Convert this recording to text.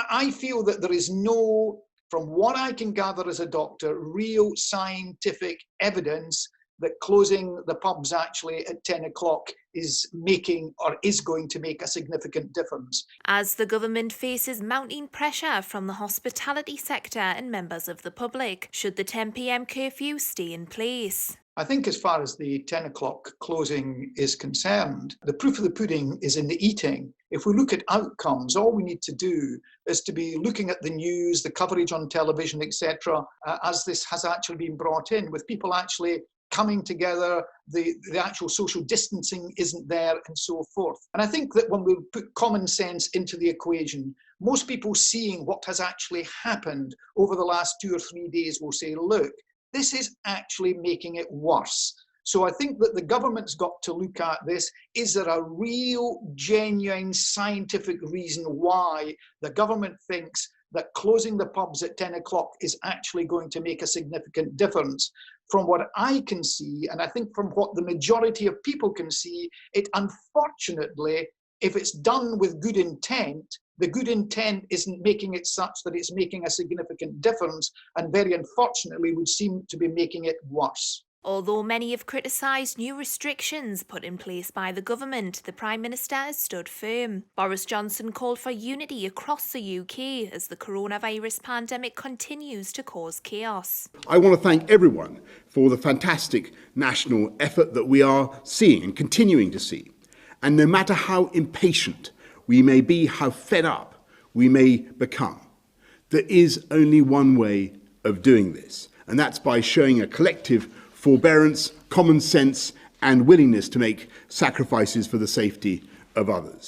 I feel that there is no, from what I can gather as a doctor, real scientific evidence that closing the pubs actually at 10 o'clock is making or is going to make a significant difference. As the government faces mounting pressure from the hospitality sector and members of the public, should the 10pm curfew stay in place? I think as far as the 10 o'clock closing is concerned, the proof of the pudding is in the eating. If we look at outcomes, all we need to do is to be looking at the news, the coverage on television, etc., as this has actually been brought in, with people actually coming together, the actual social distancing isn't there, and so forth. And I think that when we put common sense into the equation, most people seeing what has actually happened over the last 2 or 3 days will say, look, this is actually making it worse. So I think that the government's got to look at this. Is there a real, genuine scientific reason why the government thinks that closing the pubs at 10 o'clock is actually going to make a significant difference? From what I can see, and I think from what the majority of people can see, it unfortunately, if it's done with good intent, the good intent isn't making it such that it's making a significant difference, and very unfortunately would seem to be making it worse. Although many have criticised new restrictions put in place by the government, the Prime Minister has stood firm. Boris Johnson called for unity across the UK as the coronavirus pandemic continues to cause chaos. I want to thank everyone for the fantastic national effort that we are seeing and continuing to see. And no matter how impatient we may be, how fed up we may become, there is only one way of doing this, and that's by showing a collective forbearance, common sense, and willingness to make sacrifices for the safety of others.